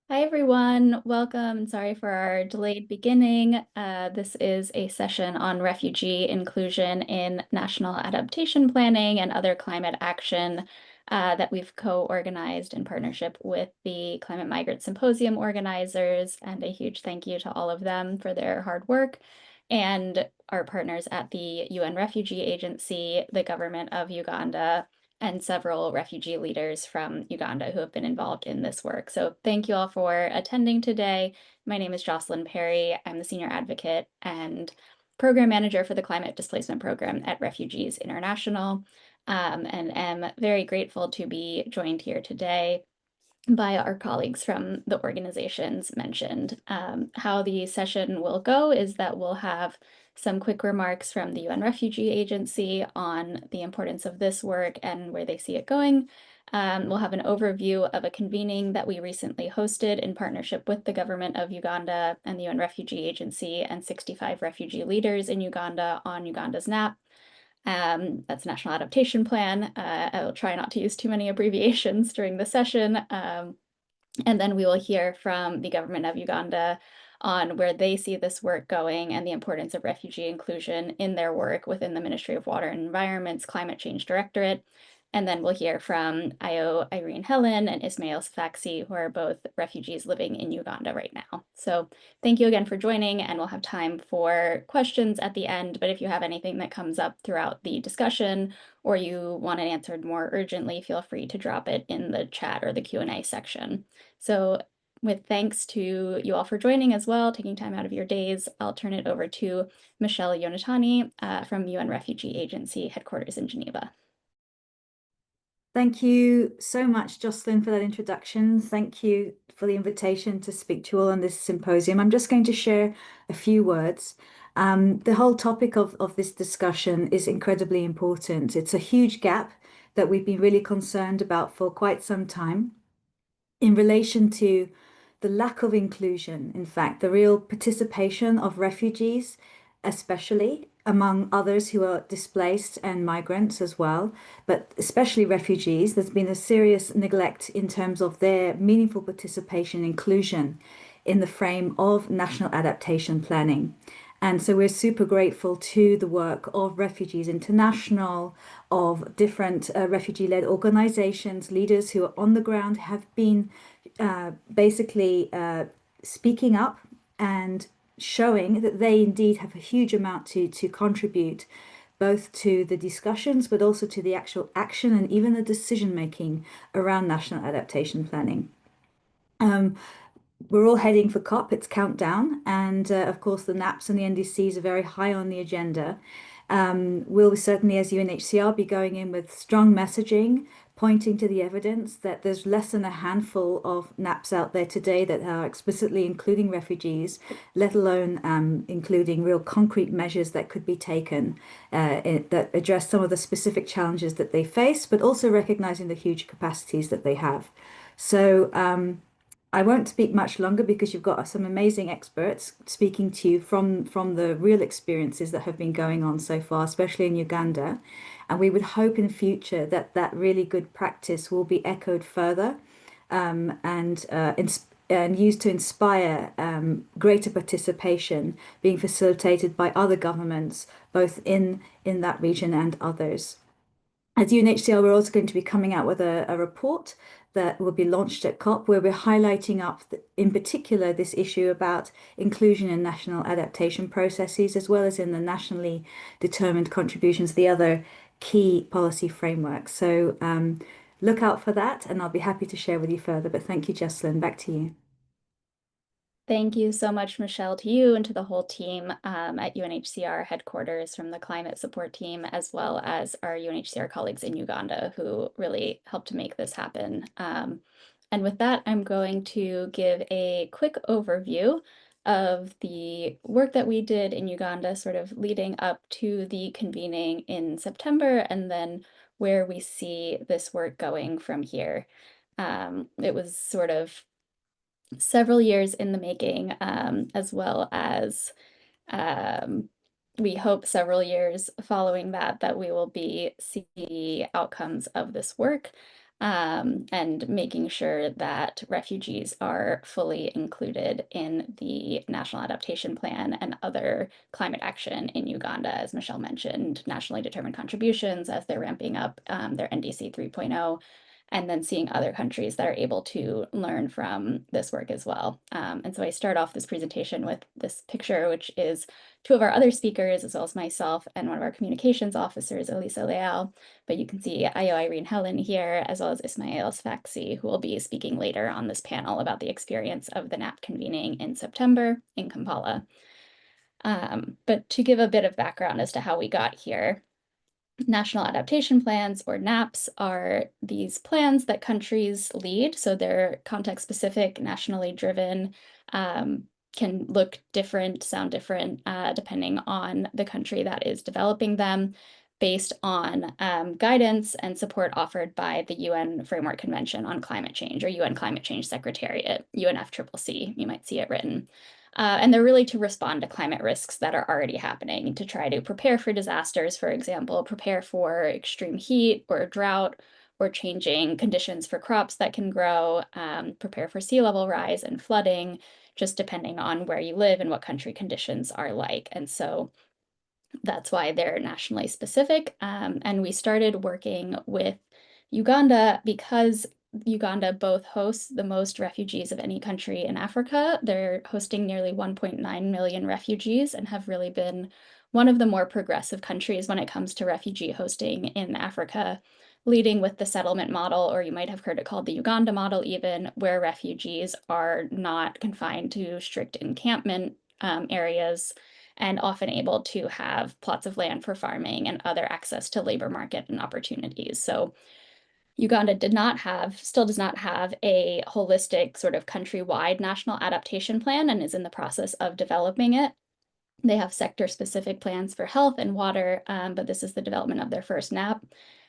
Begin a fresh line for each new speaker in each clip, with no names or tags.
Hi, everyone. Welcome. Sorry for our delayed beginning. This is a session on refugee inclusion in national adaptation planning and other climate action that we've co-organized in partnership with the Climate Migrant Symposium organizers. And a huge thank you to all of them for their hard work and our partners at the UN Refugee Agency, the government of Uganda, and several refugee leaders from Uganda who have been involved in this work. So thank you all for attending today. My name is Jocelyn Perry. I'm the Senior Advocate and Program Manager for the Climate Displacement Program at Refugees International, and am very grateful to be joined here today by our colleagues from the organizations mentioned. How the session will go is that we'll have some quick remarks from the UN Refugee Agency on the importance of this work and where they see it going. We'll have an overview of a convening that we recently hosted in partnership with the government of Uganda and the UN Refugee Agency and 65 refugee leaders in Uganda on Uganda's NAP. That's National Adaptation Plan. I'll try not to use too many abbreviations during the session. And then we will hear from the government of Uganda on where they see this work going and the importance of refugee inclusion in their work within the Ministry of Water and Environment's Climate Change Directorate. And then we'll hear from Io Irene Helen and Ismail Sfaxi, who are both refugees living in Uganda right now. So thank you again for joining, and we'll have time for questions at the end. But if you have anything that comes up throughout the discussion or you want it answered more urgently, feel free to drop it in the chat or the Q&A section. So with thanks to you all for joining as well, taking time out of your days, I'll turn it over to Michelle Yonatani from UN Refugee Agency headquarters in Geneva.
Thank you so much, Jocelyn, for that introduction. Thank you for the invitation to speak to you all on this symposium. I'm just going to share a few words. The whole topic of this discussion is incredibly important. It's a huge gap that we've been really concerned about for quite some time in relation to the lack of inclusion, in fact, the real participation of refugees, especially among others who are displaced and migrants as well, but especially refugees. There's been a serious neglect in terms of their meaningful participation, inclusion in the frame of national adaptation planning. And so we're super grateful to the work of Refugees International, of different refugee-led organizations, leaders who are on the ground have been basically speaking up and showing that they indeed have a huge amount to contribute, both to the discussions, but also to the actual action and even the decision making around national adaptation planning. We're all heading for COP, it's countdown, and of course the NAPs and the NDCs are very high on the agenda. We'll certainly, as UNHCR, be going in with strong messaging, pointing to the evidence that there's less than a handful of NAPs out there today that are explicitly including refugees, let alone including real concrete measures that could be taken that address some of the specific challenges that they face, but also recognizing the huge capacities that they have. So I won't speak much longer because you've got some amazing experts speaking to you from the real experiences that have been going on so far, especially in Uganda. And we would hope in future that that really good practice will be echoed further and used to inspire greater participation being facilitated by other governments, both in that region and others. As UNHCR, we're also going to be coming out with a report that will be launched at COP, where we're highlighting up, in particular, this issue about inclusion in national adaptation processes, as well as in the nationally determined contributions, the other key policy frameworks. So look out for that, and I'll be happy to share with you further. But thank you, Jocelyn. Back to you.
Thank you so much, Michelle, to you and to the whole team at UNHCR headquarters from the climate support team, as well as our UNHCR colleagues in Uganda who really helped to make this happen. And with that, I'm going to give a quick overview of the work that we did in Uganda, sort of leading up to the convening in September, and then where we see this work going from here. It was sort of several years in the making, as well as we hope several years following that we will be seeing the outcomes of this work. and making sure that refugees are fully included in the National Adaptation Plan and other climate action in Uganda, as Michelle mentioned, nationally determined contributions as they're ramping up their NDC 3.0, and then seeing other countries that are able to learn from this work as well. And so I start off this presentation with this picture, which is two of our other speakers, as well as myself and one of our communications officers, Elisa Leal. But you can see Ayo Irene Helen here, as well as Ismail Sfaxi, who will be speaking later on this panel about the experience of the NAP convening in September in Kampala. But to give a bit of background as to how we got here, National Adaptation Plans, or NAPs, are these plans that countries lead. So they're context-specific, nationally driven, can look different, sound different, depending on the country that is developing them, based on guidance and support offered by the UN Framework Convention on Climate Change, or UN Climate Change Secretariat, UNFCCC, you might see it written. And they're really to respond to climate risks that are already happening, to try to prepare for disasters, for example, prepare for extreme heat or drought or changing conditions for crops that can grow, prepare for sea level rise and flooding, just depending on where you live and what country conditions are like. And so that's why they're nationally specific. And we started working with Uganda because Uganda both hosts the most refugees of any country in Africa. They're hosting nearly 1.9 million refugees and have really been one of the more progressive countries when it comes to refugee hosting in Africa, leading with the settlement model, or you might have heard it called the Uganda model even, where refugees are not confined to strict encampment areas and often able to have plots of land for farming and other access to labor market and opportunities. So Uganda did not have, still does not have a holistic sort of countrywide national adaptation plan and is in the process of developing it. They have sector-specific plans for health and water, but this is the development of their first NAP.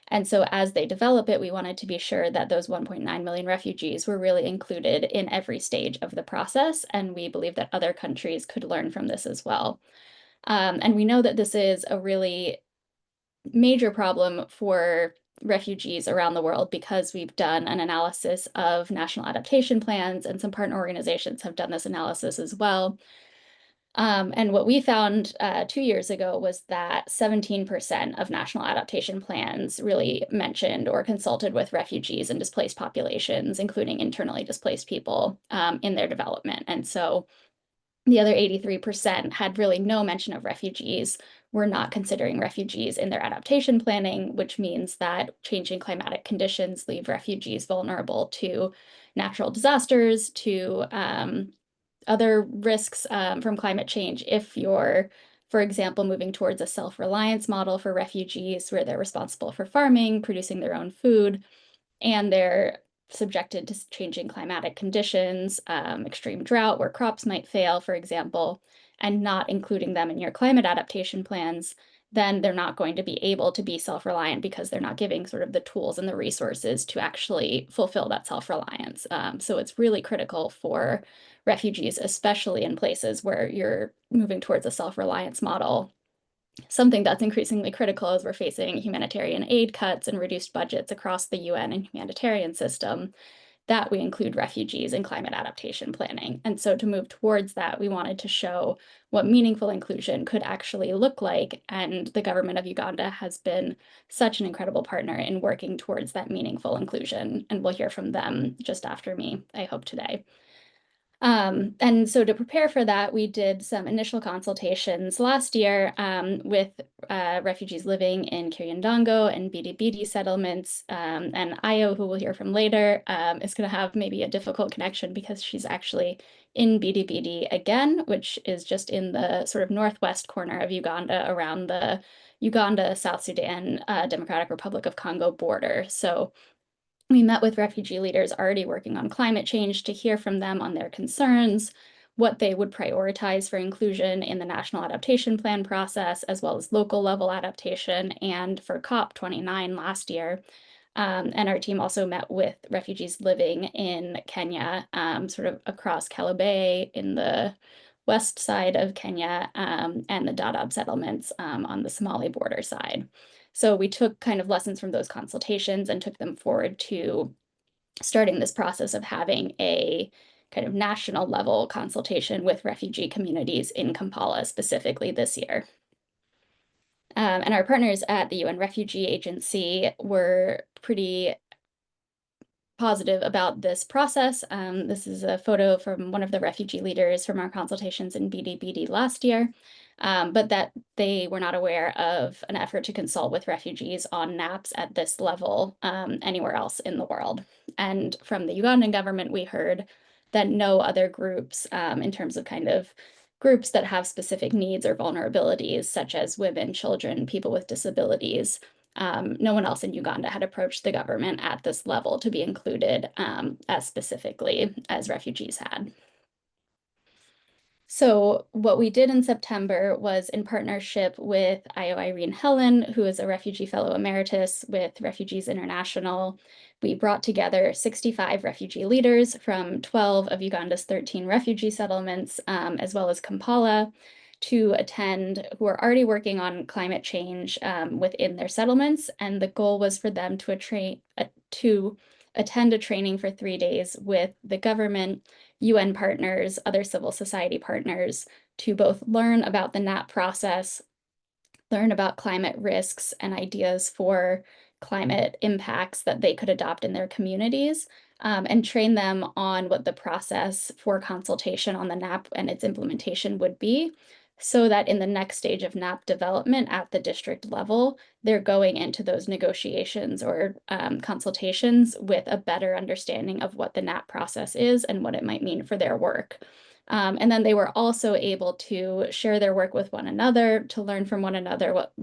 And so as they develop it, we wanted to be sure that those 1.9 million refugees were really included in every stage of the process. And we believe that other countries could learn from this as well. And we know that this is a really major problem for refugees around the world because we've done an analysis of national adaptation plans, and some partner organizations have done this analysis as well. And what we found 2 years ago was that 17% of national adaptation plans really mentioned or consulted with refugees and displaced populations, including internally displaced people, in their development. And so the other 83% had really no mention of refugees, were not considering refugees in their adaptation planning, which means that changing climatic conditions leave refugees vulnerable to natural disasters, to other risks from climate change. If you're, for example, moving towards a self-reliance model for refugees where they're responsible for farming, producing their own food, and they're subjected to changing climatic conditions, extreme drought where crops might fail, for example, and not including them in your climate adaptation plans, then they're not going to be able to be self-reliant because they're not giving sort of the tools and the resources to actually fulfill that self-reliance. So it's really critical for refugees, especially in places where you're moving towards a self-reliance model. Something that's increasingly critical as we're facing humanitarian aid cuts and reduced budgets across the UN and humanitarian system, that we include refugees in climate adaptation planning. And so to move towards that, we wanted to show what meaningful inclusion could actually look like. And the government of Uganda has been such an incredible partner in working towards that meaningful inclusion. And we'll hear from them just after me, I hope today. And so to prepare for that, we did some initial consultations last year with refugees living in Kiryandongo and Bidi settlements. And Ayo, who we'll hear from later, is going to have maybe a difficult connection because she's actually in Bidi again, which is just in the sort of northwest corner of Uganda around the Uganda-South Sudan Democratic Republic of Congo border. So we met with refugee leaders already working on climate change to hear from them on their concerns, what they would prioritize for inclusion in the National Adaptation Plan process, as well as local level adaptation, and for COP29 last year. And our team also met with refugees living in Kenya, sort of across Kalobey in the west side of Kenya, and the Dadaab settlements on the Somali border side. So we took kind of lessons from those consultations and took them forward to starting this process of having a kind of national level consultation with refugee communities in Kampala specifically this year. And our partners at the UN Refugee Agency were pretty positive about this process. This is a photo from one of the refugee leaders from our consultations in BDBD last year, but that they were not aware of an effort to consult with refugees on NAPs at this level anywhere else in the world. And from the Ugandan government, we heard that no other groups, in terms of kind of groups that have specific needs or vulnerabilities, such as women, children, people with disabilities, no one else in Uganda had approached the government at this level to be included as specifically as refugees had. So what we did in September was in partnership with Io Irene Helen, who is a refugee fellow emeritus with Refugees International. We brought together 65 refugee leaders from 12 of Uganda's 13 refugee settlements, as well as Kampala, to attend, who are already working on climate change within their settlements. And the goal was for them to attend a training for 3 days with the government, UN partners, other civil society partners, to both learn about the NAP process, learn about climate risks and ideas for climate impacts that they could adopt in their communities, and train them on what the process for consultation on the NAP and its implementation would be, so that in the next stage of NAP development at the district level, they're going into those negotiations or consultations with a better understanding of what the NAP process is and what it might mean for their work. And then they were also able to share their work with one another, to learn from one another what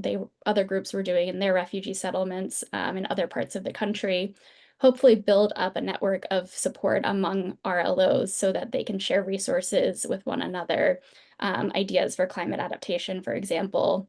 other groups were doing in their refugee settlements in other parts of the country, hopefully build up a network of support among RLOs so that they can share resources with one another, ideas for climate adaptation, for example,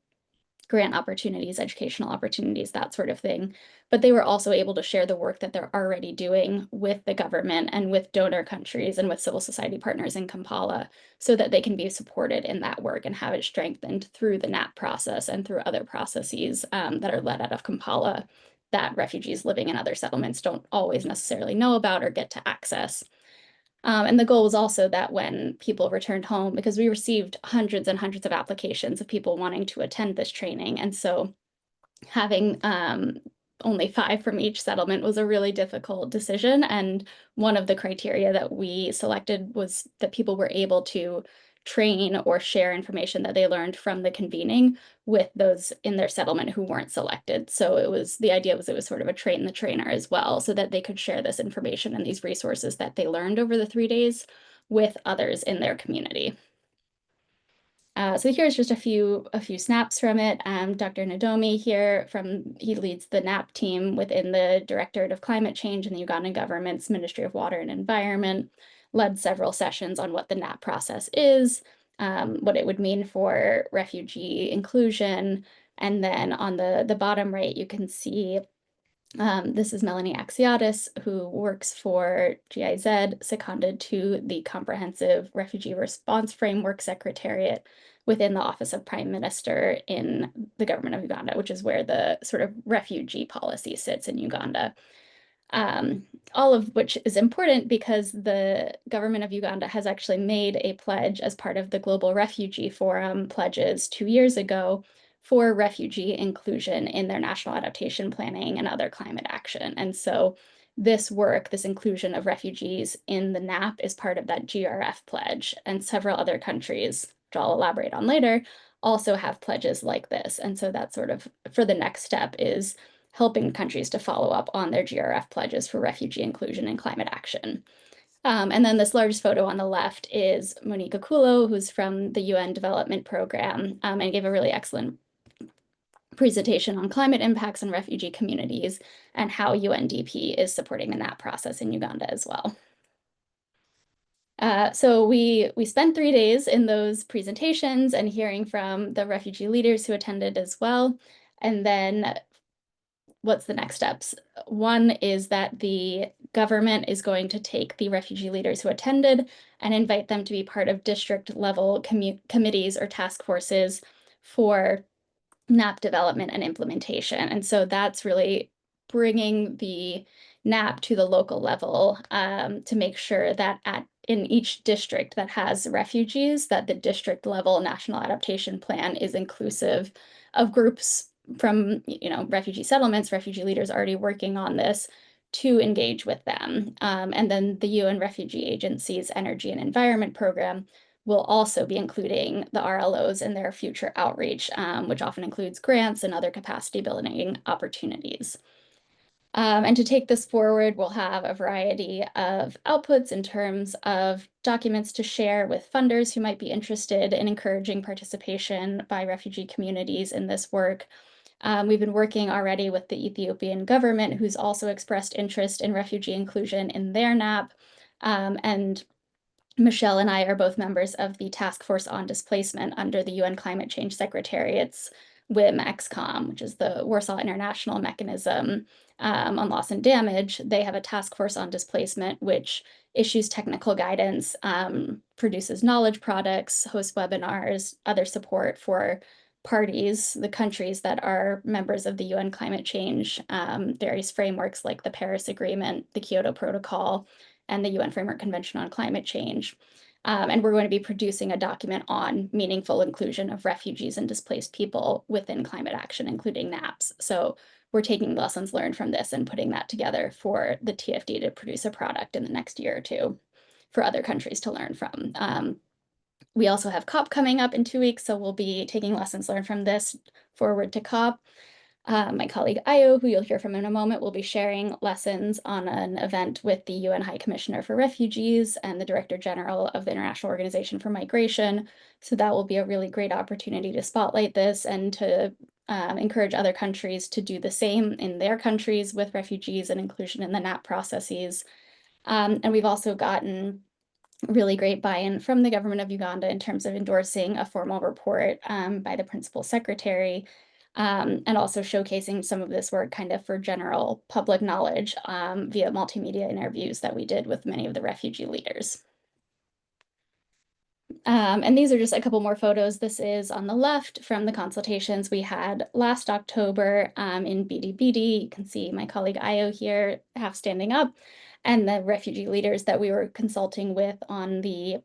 grant opportunities, educational opportunities, that sort of thing. But they were also able to share the work that they're already doing with the government and with donor countries and with civil society partners in Kampala so that they can be supported in that work and have it strengthened through the NAP process and through other processes that are led out of Kampala that refugees living in other settlements don't always necessarily know about or get to access. And the goal was also that when people returned home, because we received hundreds and hundreds of applications of people wanting to attend this training. And so having only 5 from each settlement was a really difficult decision. And one of the criteria that we selected was that people were able to train or share information that they learned from the convening with those in their settlement who weren't selected. So the idea was it was sort of a train the trainer as well, so that they could share this information and these resources that they learned over the 3 days with others in their community. So here's just a few snaps from it. Dr. Nadomi here he leads the NAP team within the Directorate of Climate Change in the Ugandan government's Ministry of Water and Environment, led several sessions on what the NAP process is, what it would mean for refugee inclusion. And then on the bottom right, you can see this is Melanie Axiadis, who works for GIZ, seconded to the Comprehensive Refugee Response Framework Secretariat within the Office of Prime Minister in the government of Uganda, which is where the sort of refugee policy sits in Uganda. All of which is important because the government of Uganda has actually made a pledge as part of the Global Refugee Forum pledges 2 years ago for refugee inclusion in their national adaptation planning and other climate action. And so this work, this inclusion of refugees in the NAP is part of that GRF pledge, and several other countries, which I'll elaborate on later, also have pledges like this. And so that's sort of for the next step is helping countries to follow up on their GRF pledges for refugee inclusion and climate action. And then this largest photo on the left is Monique Akulo, who's from the UN Development Program, and gave a really excellent presentation on climate impacts on refugee communities and how UNDP is supporting in that process in Uganda as well. So we spent 3 days in those presentations and hearing from the refugee leaders who attended as well. And then what's the next steps? One is that the government is going to take the refugee leaders who attended and invite them to be part of district level committees or task forces for NAP development and implementation. And so that's really bringing the NAP to the local level to make sure that in each district that has refugees, that the district level national adaptation plan is inclusive of groups from, refugee settlements, refugee leaders already working on this to engage with them. And then the UN Refugee Agency's Energy and Environment Program will also be including the RLOs in their future outreach, which often includes grants and other capacity building opportunities. And to take this forward, we'll have a variety of outputs in terms of documents to share with funders who might be interested in encouraging participation by refugee communities in this work. We've been working already with the Ethiopian government, who's also expressed interest in refugee inclusion in their NAP. And Michelle and I are both members of the Task Force on Displacement under the UN Climate Change Secretariat's WIM-XCOM, which is the Warsaw International Mechanism on Loss and Damage. They have a task force on displacement, which issues technical guidance, produces knowledge products, hosts webinars, other support for parties, the countries that are members of the UN climate change, various frameworks like the Paris Agreement, the Kyoto Protocol, and the UN Framework Convention on Climate Change. And we're going to be producing a document on meaningful inclusion of refugees and displaced people within climate action, including NAPs. So we're taking lessons learned from this and putting that together for the TFD to produce a product in the next year or two for other countries to learn from. We also have COP coming up in 2 weeks, so we'll be taking lessons learned from this forward to COP. My colleague Ayo, who you'll hear from in a moment, will be sharing lessons on an event with the UN High Commissioner for Refugees and the Director General of the International Organization for Migration. So that will be a really great opportunity to spotlight this and to encourage other countries to do the same in their countries with refugees and inclusion in the NAP processes. And we've also gotten really great buy-in from the government of Uganda in terms of endorsing a formal report by the principal secretary, and also showcasing some of this work kind of for general public knowledge via multimedia interviews that we did with many of the refugee leaders. And these are just a couple more photos. This is on the left from the consultations we had last October in BD. You can see my colleague Ayo here, half standing up, and the refugee leaders that we were consulting with on the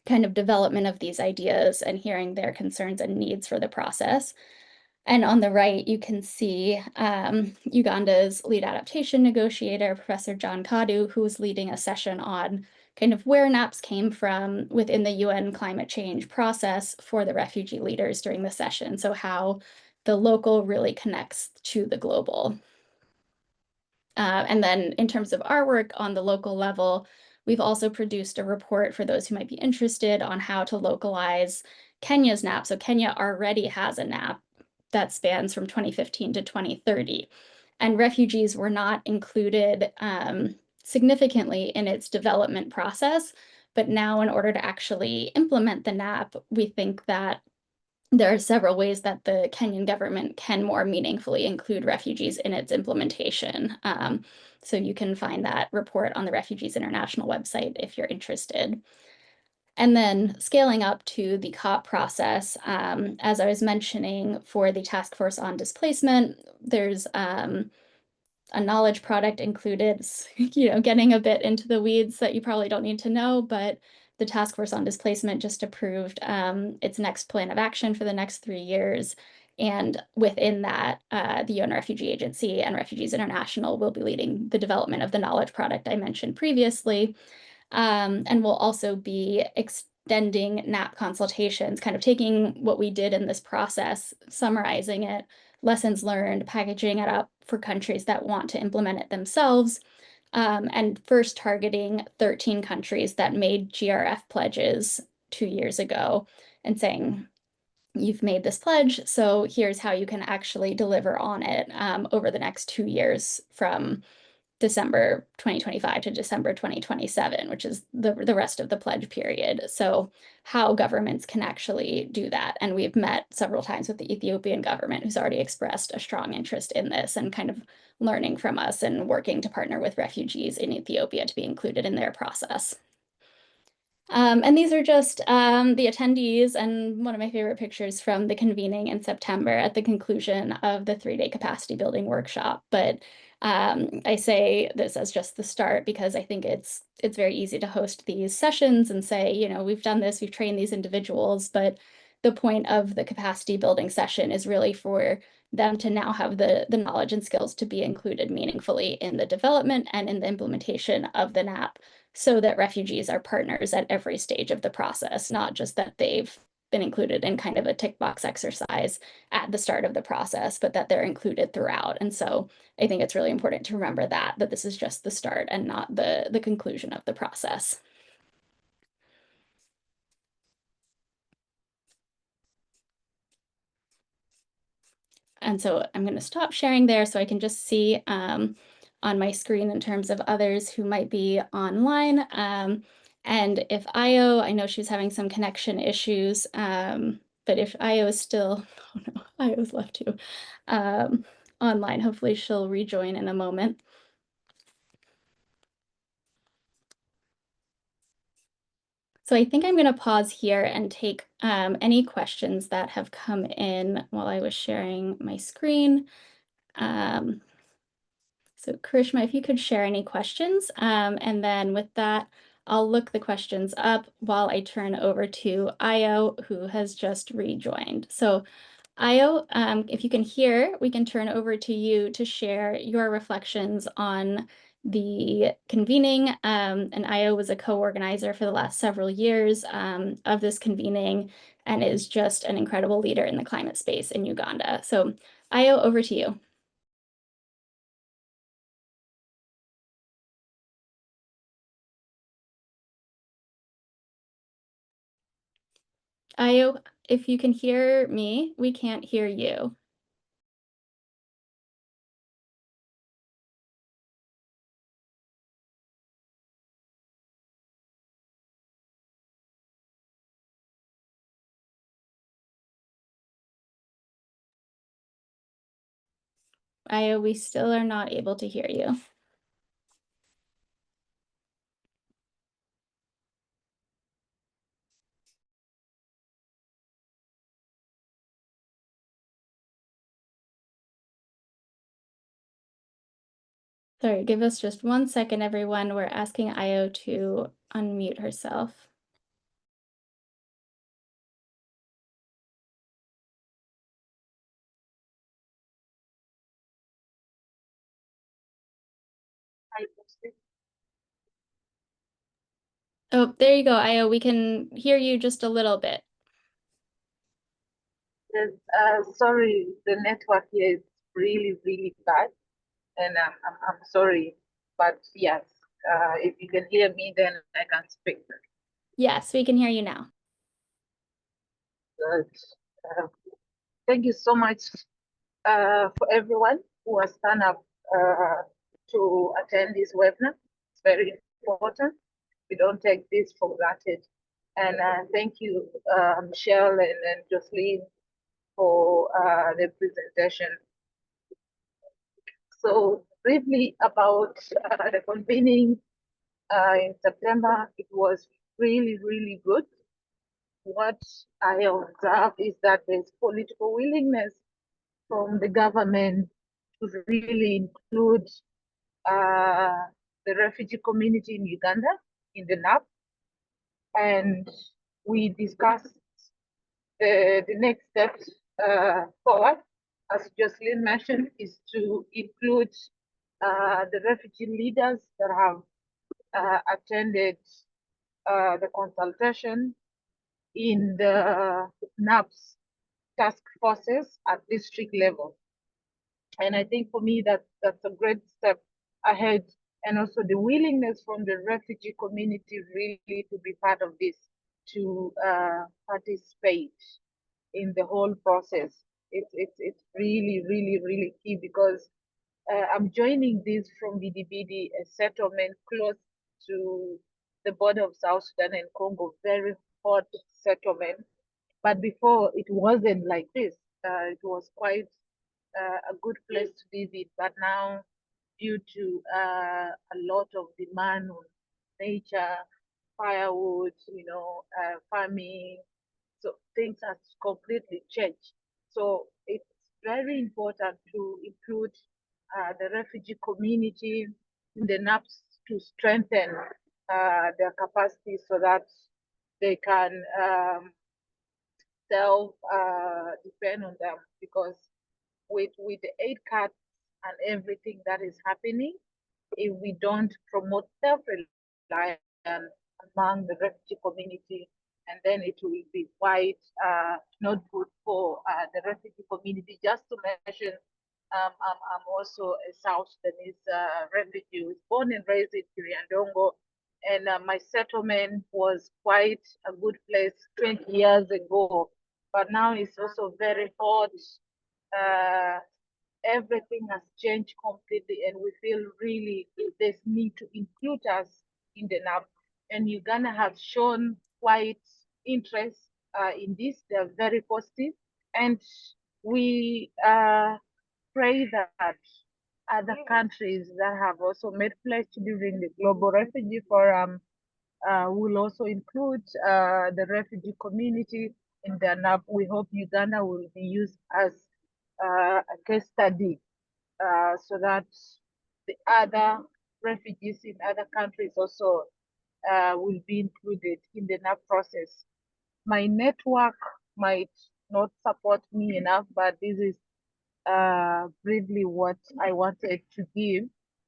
kind of development of these ideas and hearing their concerns and needs for the process. And on the right, you can see Uganda's lead adaptation negotiator, Professor John Kadu, who was leading a session on kind of where NAPs came from within the UN climate change process for the refugee leaders during the session. So how the local really connects to the global. And then in terms of our work on the local level, we've also produced a report for those who might be interested on how to localize Kenya's NAP. So Kenya already has a NAP that spans from 2015 to 2030. And refugees were not included significantly in its development process. But now, in order to actually implement the NAP, we think that there are several ways that the Kenyan government can more meaningfully include refugees in its implementation. So you can find that report on the Refugees International website if you're interested. And then scaling up to the COP process, as I was mentioning for the Task Force on Displacement, there's a knowledge product included, getting a bit into the weeds that you probably don't need to know, but the Task Force on Displacement just approved its next plan of action for the next 3 years. And within that, the UN Refugee Agency and Refugees International will be leading the development of the knowledge product I mentioned previously. And we'll also be extending NAP consultations, kind of taking what we did in this process, summarizing it, lessons learned, packaging it up for countries that want to implement it themselves, and first targeting 13 countries that made GRF pledges 2 years ago and saying, you've made this pledge, so here's how you can actually deliver on it over the next 2 years from December 2025 to December 2027, which is the rest of the pledge period. So how governments can actually do that. And we've met several times with the Ethiopian government, who's already expressed a strong interest in this and kind of learning from us and working to partner with refugees in Ethiopia to be included in their process. And these are just the attendees and one of my favorite pictures from the convening in September at the conclusion of the 3-day capacity building workshop. But I say this as just the start because I think it's very easy to host these sessions and say, you know, we've done this, we've trained these individuals, but the point of the capacity building session is really for them to now have the knowledge and skills to be included meaningfully in the development and in the implementation of the NAP so that refugees are partners at every stage of the process, not just that they've been included in kind of a tick box exercise at the start of the process, but that they're included throughout. And so I think it's really important to remember that this is just the start and not the conclusion of the process. And so I'm going to stop sharing there so I can just see on my screen in terms of others who might be online. And if I know she's having some connection issues, but if Io is still, oh no, Io's left too, online, hopefully she'll rejoin in a moment. So I think I'm going to pause here and take any questions that have come in while I was sharing my screen. So Karishma, if you could share any questions, and then with that, I'll look the questions up while I turn over to Io, who has just rejoined. So Io, if you can hear, we can turn over to you to share your reflections on the convening. And Io was a co-organizer for the last several years of this convening and is just an incredible leader in the climate space in Uganda. So Io, over to you. Io, if you can hear me, we can't hear you. Io, we still are not able to hear you. Sorry, give us just 1 second, everyone. We're asking Io to unmute herself. Oh, there you go, Io. We can hear you just a little bit.
Yes, sorry, the network here is really, really bad, and I'm sorry, but yes, if you can hear me, then I can speak.
Yes, we can hear you now.
Good. Uh, Thank you so much for everyone who has turned up to attend this webinar. It's very important. We don't take this for granted. And thank you, Michelle and Jocelyn, for the presentation. So briefly about the convening in September, it was really, really good. What I observed is that there's political willingness from the government to really include the refugee community in Uganda in the NAP. And we discussed the next steps forward, as Jocelyn mentioned, is to include the refugee leaders that have attended the consultation in the NAPS task forces at district level. And I think for me that's a great step ahead. And also the willingness from the refugee community really to be part of this, to participate in the whole process. It's really, really, really key because I'm joining this from Bidibidi, a settlement close to the border of South Sudan and Congo, very hot settlement. But before it wasn't like this. It was quite a good place to visit. But now, due to a lot of demand on nature, firewood, farming. So things have completely changed. So it's very important to include the refugee community in the NAPs to strengthen their capacity so that they can self depend on them, because with the aid cards and everything that is happening, if we don't promote self-reliance among the refugee community, and then it will be quite not good for the refugee community. Just to mention, I'm also a South Sudanese refugee, was born and raised in Kiriandongo, and my settlement was quite a good place 20 years ago, but now it's also very hot. Uh, Everything has changed completely, and we feel really there's need to include us in the NAP. And Uganda has shown quite interest in this. They're very positive, and we pray that other countries that have also made pledge during the Global Refugee Forum will also include the refugee community in their NAP. We hope Uganda will be used as a case study so that the other refugees in other countries also will be included in the NAP process. My network might not support me enough, but this is briefly what I wanted to give,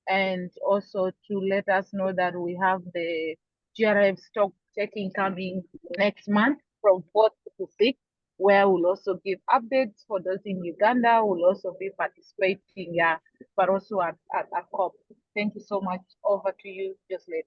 and also to let us know that we have the GRF stock taking coming next month from 4th to 6th, where we'll also give updates for those in Uganda. We'll also be participating, yeah, but also at COP. Thank you so much. Over to you, Jocelyn.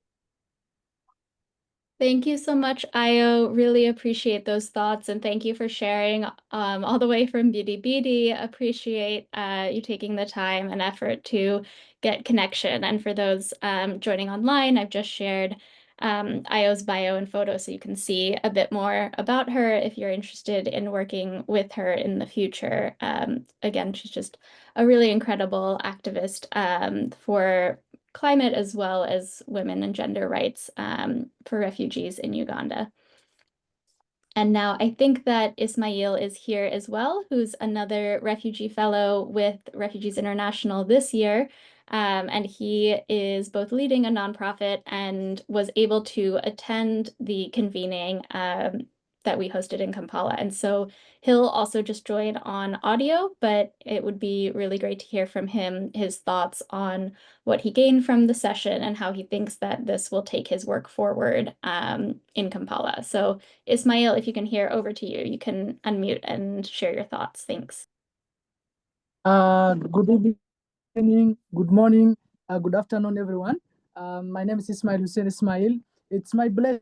Thank you so much, Ayo. Really appreciate those thoughts, and thank you for sharing all the way from Bidi Bidi. Appreciate you taking the time and effort to get connection. And for those joining online, I've just shared Ayo's bio and photo so you can see a bit more about her if you're interested in working with her in the future. Again, she's just a really incredible activist for climate as well as women and gender rights for refugees in Uganda. And now I think that Ismail is here as well, who's another refugee fellow with Refugees International this year. And he is both leading a nonprofit and was able to attend the convening that we hosted in Kampala. And so he'll also just join on audio, but it would be really great to hear from him, his thoughts on what he gained from the session and how he thinks that this will take his work forward in Kampala. So Ismail, if you can hear, over to you. You can unmute and share your thoughts. Thanks.
Good evening, good morning, good afternoon, everyone. My name is Ismail Hussein Ismail. It's my pleasure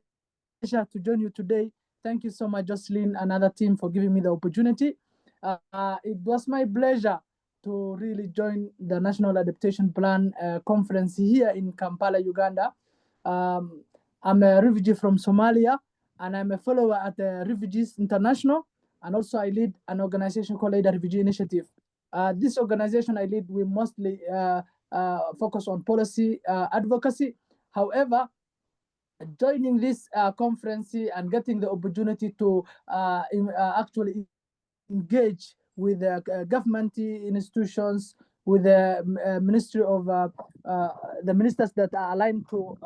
to join you today. Thank you so much, Jocelyn and other team, for giving me the opportunity. It was my pleasure to really join the National Adaptation Plan conference here in Kampala, Uganda. I'm a refugee from Somalia, and I'm a follower at the Refugees International, and also I lead an organization called the Refugee Initiative. This organization I lead, we mostly focus on policy advocacy. However, joining this conference and getting the opportunity to actually engage with the government institutions, with the Ministry of the ministers that are aligned to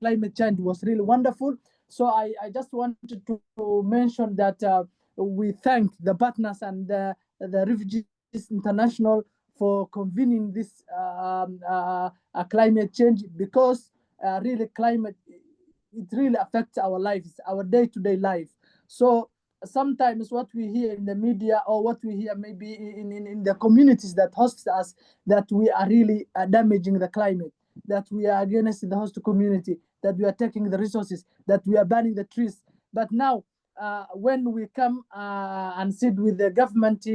climate change was really wonderful. So I just wanted to mention that we thank the partners and the Refugees International for convening this climate change, because really climate, it really affects our lives, our day-to-day life. So sometimes what we hear in the media, or what we hear maybe in the communities that host us, that we are really damaging the climate, that we are against the host community, that we are taking the resources, that we are burning the trees. But now, when we come and sit with the government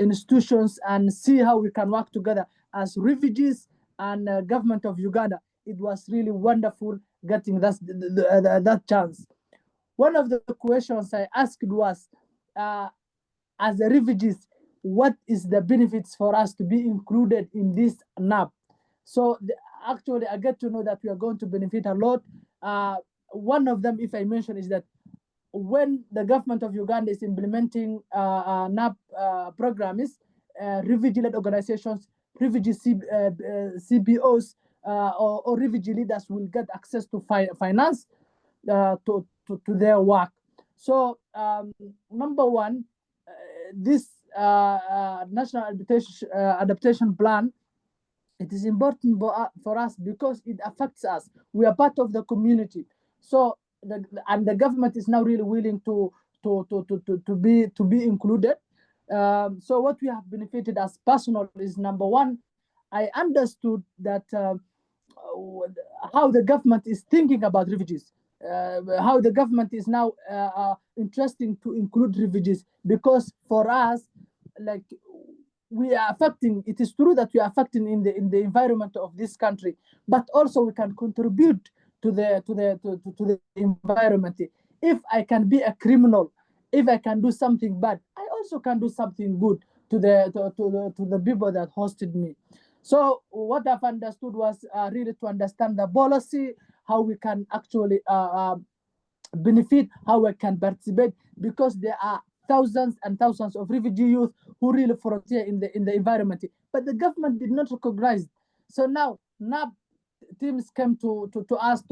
institutions and see how we can work together as refugees and government of Uganda, it was really wonderful getting that chance. One of the questions I asked was, as a refugees, what is the benefits for us to be included in this NAP? So actually, I get to know that we are going to benefit a lot. one of them, if I mention, is that when the government of Uganda is implementing NAP programs, refugee-led organizations, refugee CBOs, or refugee leaders will get access to finance to their work. So number one, this national adaptation plan, it is important for us because it affects us. We are part of the community. So the government is now really willing to be included. So what we have benefited as personal is, number one, I understood that how the government is thinking about refugees, how the government is now interesting to include refugees, because for us, like, we are affecting, it is true that we are affecting in the environment of this country, but also we can contribute to the environment. If I can be a criminal, if I can do something bad, I also can do something good to the people that hosted me. So what I've understood was really to understand the policy, how we can actually benefit, how we can participate, because there are thousands and thousands of refugee youth who really frontier in the environment, but the government did not recognize. So now NAP teams came to us,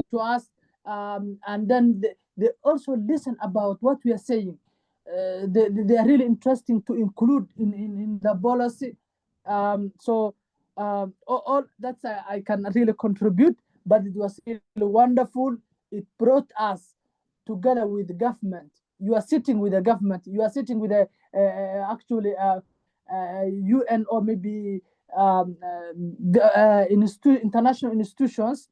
and then they also listen about what we are saying. They are really interesting to include in the policy. All that's I can really contribute, but it was really wonderful. It brought us together with the government. You are sitting with the government. You are sitting with a actually UN or maybe international institutions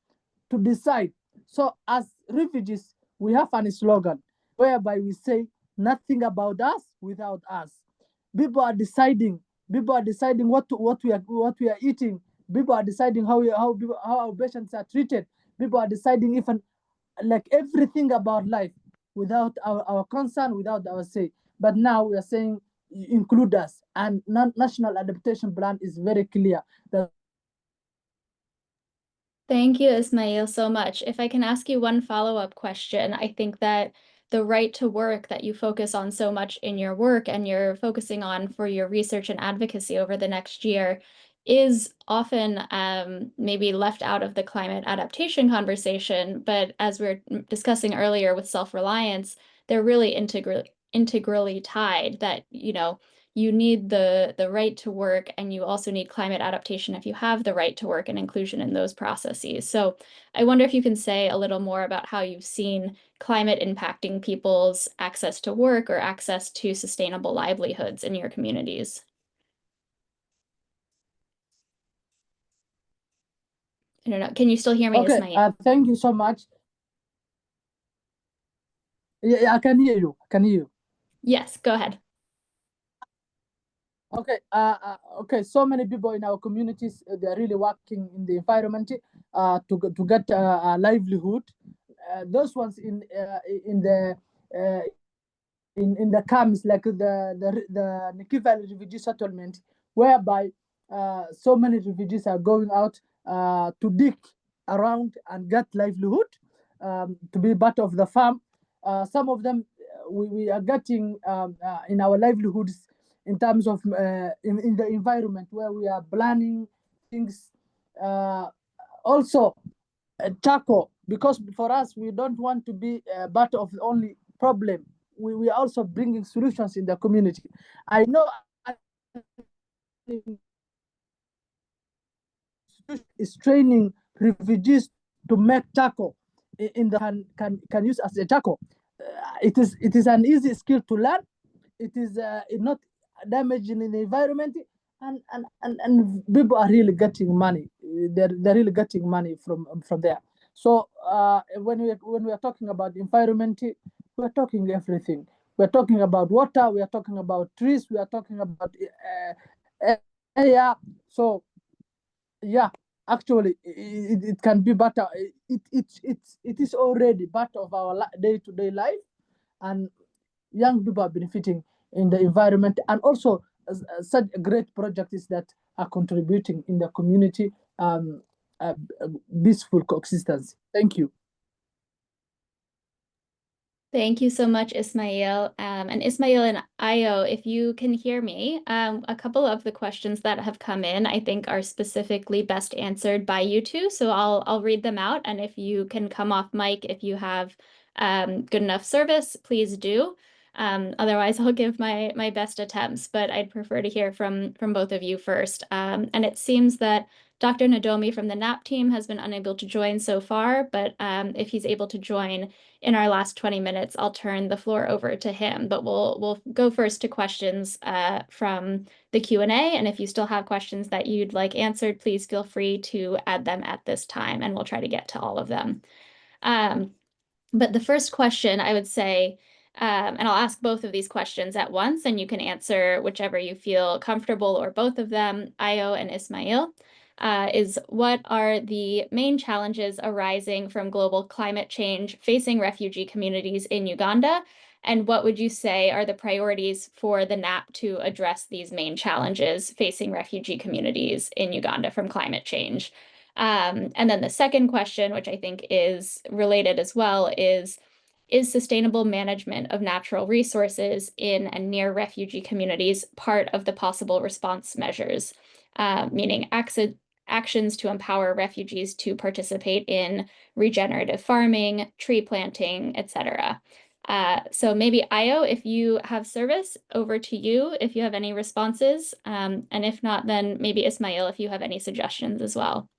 to decide. So as refugees, we have a slogan whereby we say nothing about us without us. People are deciding. People are deciding what we are eating. People are deciding how our patients are treated. People are deciding even like everything about life without our concern, without our say. But now we are saying include us, and national adaptation plan is very clear that.
Thank you, Ismail, so much. If I can ask you one follow-up question, I think that the right to work that you focus on so much in your work and you're focusing on for your research and advocacy over the next year is often maybe left out of the climate adaptation conversation. But as we were discussing earlier with self-reliance, they're really integrally tied, that, you need the right to work, and you also need climate adaptation if you have the right to work and inclusion in those processes. So I wonder if you can say a little more about how you've seen climate impacting people's access to work or access to sustainable livelihoods in your communities. I don't know. Can you still hear me,
Okay,
Ismail?
thank you so much. Yeah, I can hear you. Can hear you.
Yes, go ahead.
Okay, okay. So many people in our communities, they are really working in the environment to get a livelihood. Those ones in the camps, like the Nikki Valley refugee settlement, whereby so many refugees are going out to dig around and get livelihood, to be part of the farm. Some of them we are getting in our livelihoods in terms of in the environment where we are planning things. Also, charcoal, because for us, we don't want to be part of the only problem. We are also bringing solutions in the community. I know is training refugees to make charcoal in the can use as a charcoal. It is an easy skill to learn. It is not damaging in the environment, and people are really getting money. They're really getting money from there. So when we are talking about environment, we are talking everything. We are talking about water. We are talking about trees. We are talking about air. So yeah, actually, it can be better. It is already part of our day-to-day life, and young people are benefiting in the environment, and also such great projects that are contributing in the community, peaceful coexistence. Thank you.
Thank you so much, Ismail. And Ismail and Ayo, if you can hear me, a couple of the questions that have come in, I think, are specifically best answered by you two. So I'll read them out, and if you can come off mic if you have good enough service, please do. Otherwise, I'll give my best attempts, but I'd prefer to hear from both of you first. And it seems that Dr. Nadomi from the NAP team has been unable to join so far, but if he's able to join in our last 20 minutes, I'll turn the floor over to him, but we'll go first to questions from the Q&A. And if you still have questions that you'd like answered, please feel free to add them at this time, and we'll try to get to all of them. But the first question I would say, and I'll ask both of these questions at once, and you can answer whichever you feel comfortable or both of them, Ayo and Ismail, is what are the main challenges arising from global climate change facing refugee communities in Uganda? And what would you say are the priorities for the NAP to address these main challenges facing refugee communities in Uganda from climate change? And then the second question, which I think is related as well, is sustainable management of natural resources in and near refugee communities part of the possible response measures, meaning actions to empower refugees to participate in regenerative farming, tree planting, etc. So maybe Ayo, if you have service, over to you if you have any responses. And if not, then maybe Ismail, if you have any suggestions as well.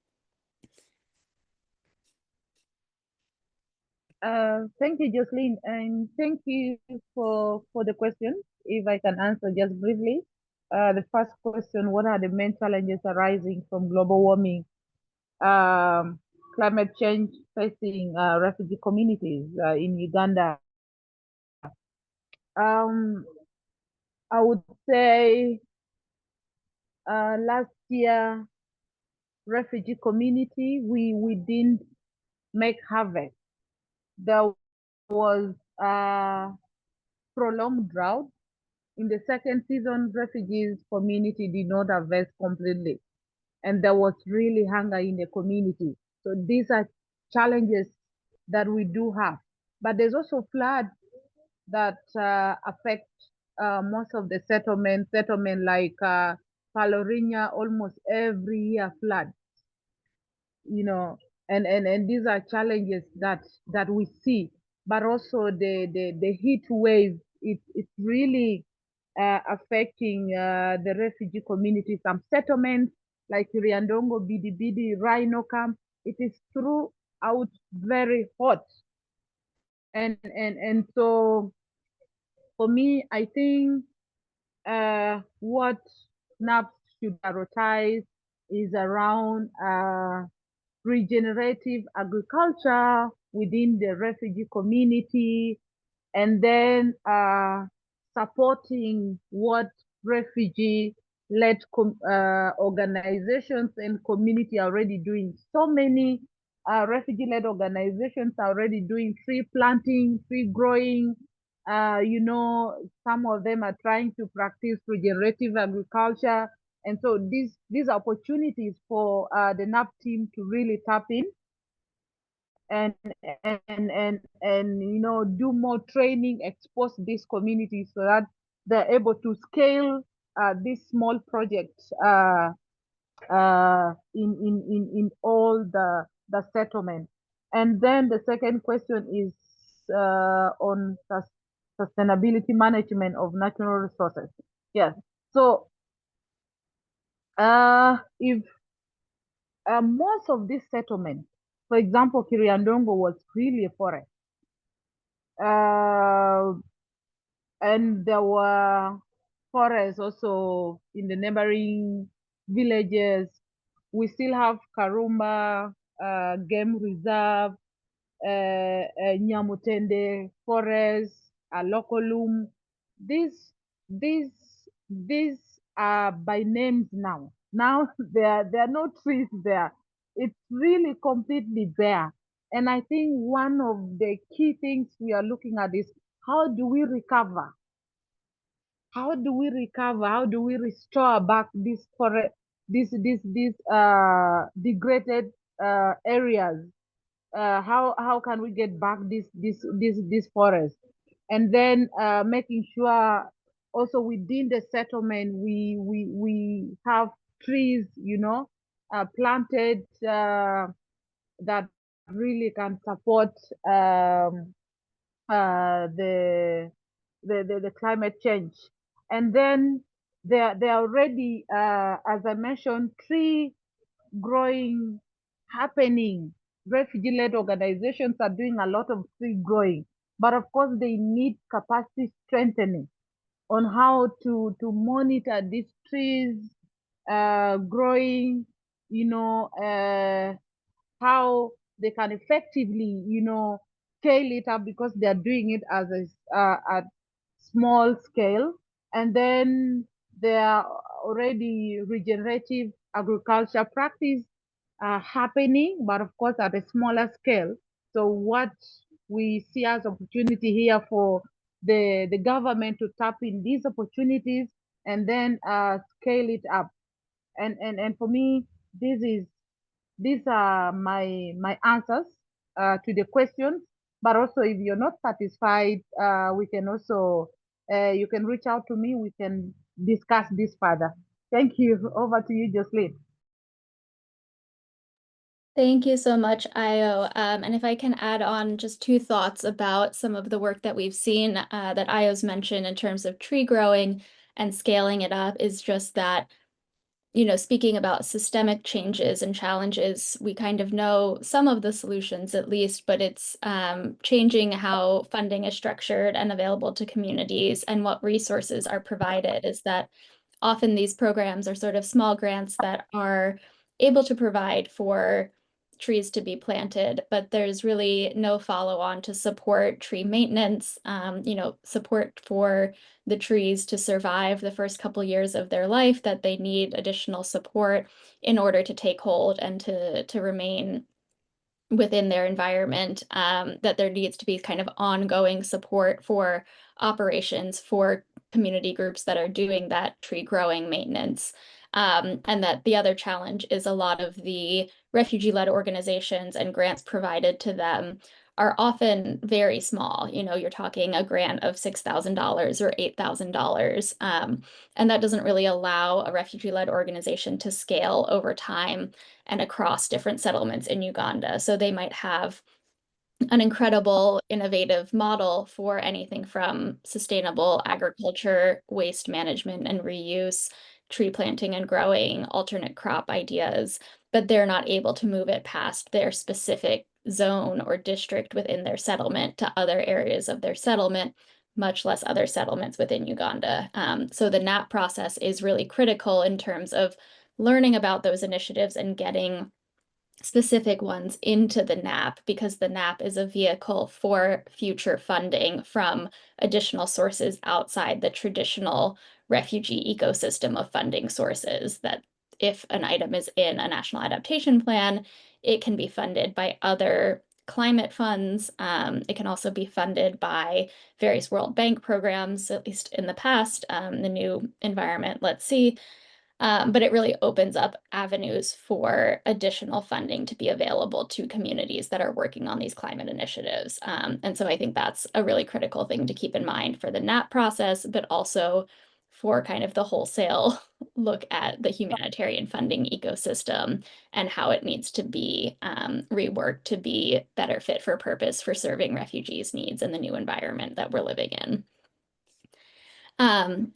Thank you, Jocelyn, and thank you for the question. If I can answer just briefly. The first question, what are the main challenges arising from global warming, climate change facing refugee communities in Uganda? I would say last year, refugee community, we didn't make harvest. There was prolonged drought. In the second season, refugees community did not harvest completely, and there was really hunger in the community. So these are challenges that we do have. But there's also flood that affect most of the settlement like Palorinya, almost every year flood, and these are challenges that we see. But also the heat wave, it's really affecting the refugee community. Some settlements like Riandongo, Bidi, Rhino Camp, it is throughout very hot. And so for me, I think what NAPS should prioritize is around regenerative agriculture within the refugee community, and then supporting what refugee-led organizations and community are already doing. So many refugee-led organizations are already doing tree planting, tree growing. Some of them are trying to practice regenerative agriculture. And so these opportunities for the NAP team to really tap in and do more training, expose these communities so that they're able to scale these small projects in all the settlements. And then the second question is on sustainability management of natural resources. Yes. So if most of these settlements, for example, Kiriandongo was really a forest. And there were forests also in the neighboring villages. We still have Karumba Game Reserve, Nyamutende Forest, Lokolum. These are by names now. Now there are no trees there. It's really completely bare. And I think one of the key things we are looking at is how do we recover? How do we recover? How do we restore back these degraded areas? How can we get back this forest? and then making sure also within the settlement we have trees, planted that really can support the, the climate change. And then there are already, as I mentioned, tree growing happening. Refugee-led organizations are doing a lot of tree growing, but of course they need capacity strengthening on how to monitor these trees growing, how they can effectively, scale it up because they are doing it as at small scale. And then there are already regenerative agriculture practice happening, but of course at a smaller scale. So what we see as opportunity here for the government to tap in these opportunities and then scale it up. And for me, these are my answers to the questions. But also, if you're not satisfied, we can also you can reach out to me. We can discuss this further. Thank you. Over to you, Jocelyn.
Thank you so much, Io. And if I can add on just two thoughts about some of the work that we've seen that Io's mentioned in terms of tree growing and scaling it up is just that, speaking about systemic changes and challenges, we kind of know some of the solutions at least, but it's changing how funding is structured and available to communities and what resources are provided is that often these programs are sort of small grants that are able to provide for trees to be planted, but there's really no follow-on to support tree maintenance, support for the trees to survive the first couple years of their life, that they need additional support in order to take hold and to remain within their environment, that there needs to be kind of ongoing support for operations for community groups that are doing that tree growing maintenance. And that the other challenge is a lot of the refugee-led organizations and grants provided to them are often very small. You're talking a grant of $6,000 or $8,000. And that doesn't really allow a refugee-led organization to scale over time and across different settlements in Uganda. So they might have an incredible innovative model for anything from sustainable agriculture, waste management and reuse, tree planting and growing, alternate crop ideas, but they're not able to move it past their specific zone or district within their settlement to other areas of their settlement, much less other settlements within Uganda. So the NAP process is really critical in terms of learning about those initiatives and getting specific ones into the NAP, because the NAP is a vehicle for future funding from additional sources outside the traditional refugee ecosystem of funding sources. That if an item is in a national adaptation plan, it can be funded by other climate funds. It can also be funded by various World Bank programs, at least in the past, the new environment, let's see. But it really opens up avenues for additional funding to be available to communities that are working on these climate initiatives. And so I think that's a really critical thing to keep in mind for the NAP process, but also for kind of the wholesale look at the humanitarian funding ecosystem and how it needs to be reworked to be better fit for purpose for serving refugees' needs in the new environment that we're living in.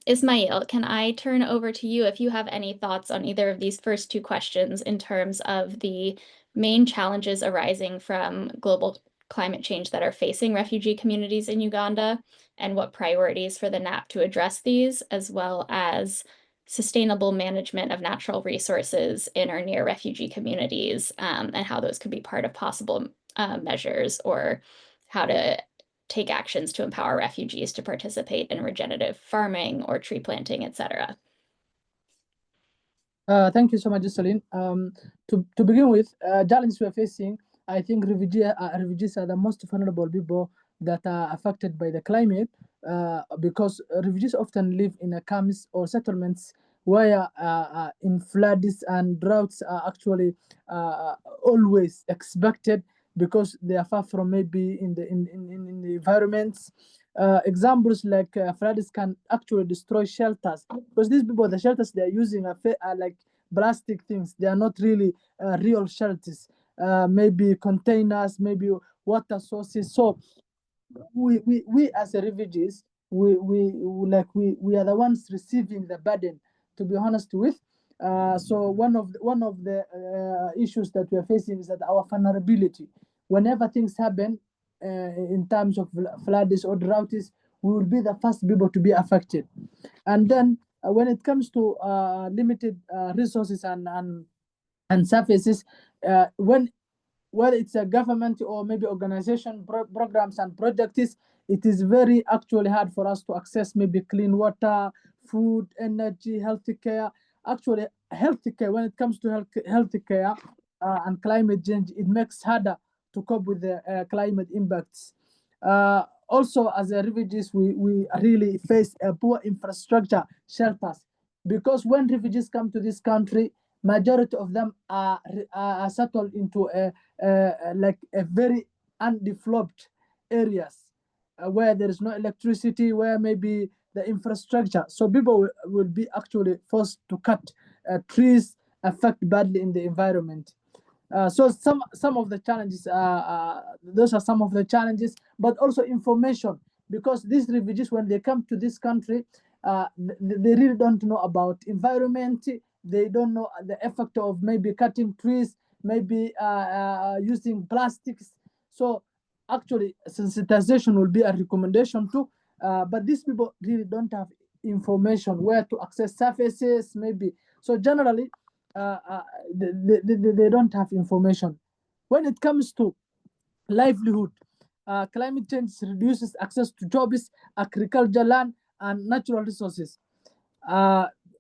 Ismail, can I turn over to you if you have any thoughts on either of these first two questions in terms of the main challenges arising from global climate change that are facing refugee communities in Uganda, and what priorities for the NAP to address these, as well as sustainable management of natural resources in or near refugee communities, and how those could be part of possible measures, or how to take actions to empower refugees to participate in regenerative farming or tree planting, etc.
Thank you so much, Jocelyn. To begin with, challenges we're facing, I think refugees are the most vulnerable people that are affected by the climate, because refugees often live in camps or settlements where in floods and droughts are actually always expected, because they are far from maybe in the environments Examples like floods can actually destroy shelters, because these people, the shelters they are using are like plastic things. They are not really real shelters. Maybe containers, maybe water sources. So we as a refugees, we are the ones receiving the burden, to be honest with. So one of the issues that we are facing is that our vulnerability, whenever things happen in terms of floods or droughts, we will be the first people to be affected. And then when it comes to limited resources and surfaces, when whether it's a government or maybe organization programs and projects, it is very actually hard for us to access maybe clean water, food, energy, healthcare. Actually, healthcare, when it comes to healthcare and climate change, it makes harder to cope with the climate impacts. Also, as a refugees, we really face a poor infrastructure, shelters, because when refugees come to this country, majority of them are settled into like a very undeveloped areas where there is no electricity, where maybe the infrastructure. So people will be actually forced to cut trees, affect badly in the environment. So some of the challenges, those are some of the challenges, but also information, because these refugees, when they come to this country, they really don't know about environment. They don't know the effect of maybe cutting trees, maybe using plastics. So actually, sensitization will be a recommendation too. But these people really don't have information where to access surfaces, maybe. So generally, they don't have information. When it comes to livelihood, climate change reduces access to jobs, agriculture, land, and natural resources,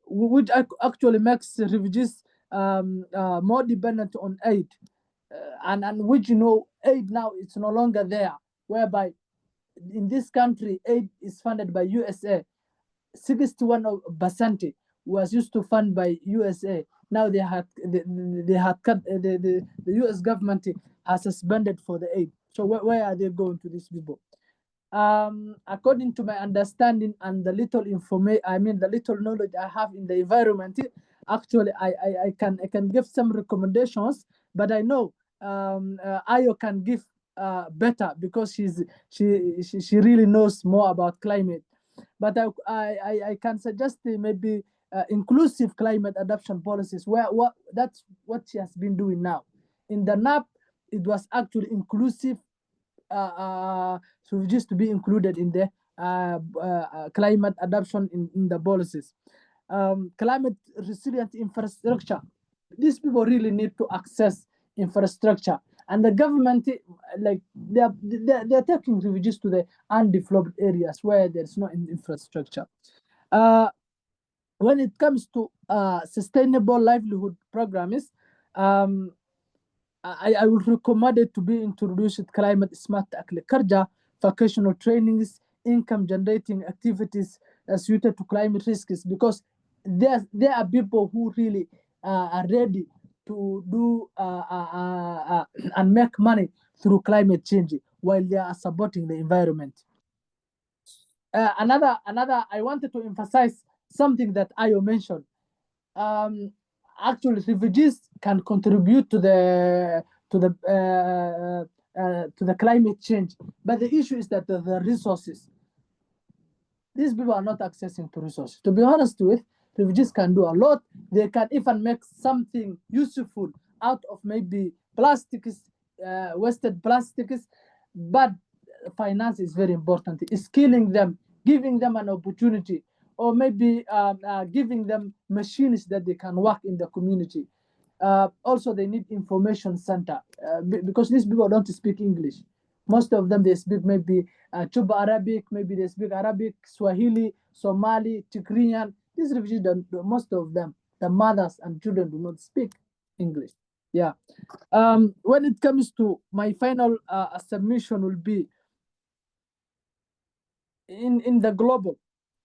which actually makes refugees more dependent on aid, and which, aid now it's no longer there, whereby in this country aid is funded by USA. 61% was used to fund by USA. Now they had cut, the US government has suspended for the aid. So where are they going to these people? According to my understanding and the little the little knowledge I have in the environment, actually I can give some recommendations, but I know Ayo can give better, because she really knows more about climate. But I can suggest maybe inclusive climate adaptation policies, that's what she has been doing now. In the NAP, it was actually inclusive, refugees to be included in the climate adaptation in the policies. Climate resilient infrastructure. These people really need to access infrastructure, and the government, like they're taking refugees to the undeveloped areas where there's no infrastructure. When it comes to sustainable livelihood programs, I would recommend it to be introduced climate smart agriculture, vocational trainings, income generating activities suited to climate risks, because there are people who really are ready to do and make money through climate change while they are supporting the environment. Another, I wanted to emphasize something that Ayo mentioned. Actually, refugees can contribute to the climate change, but the issue is that the resources, these people are not accessing to resources. To be honest with, refugees can do a lot. They can even make something useful out of maybe plastics, wasted plastics, but finance is very important. Skilling them, giving them an opportunity, or maybe giving them machines that they can work in the community. Also, they need information center, because these people don't speak English. Most of them, they speak maybe Chuba Arabic, maybe they speak Arabic, Swahili, Somali, Tigrinya. These refugees, most of them, the mothers and children do not speak English. Yeah. When it comes to my final submission will be in the global.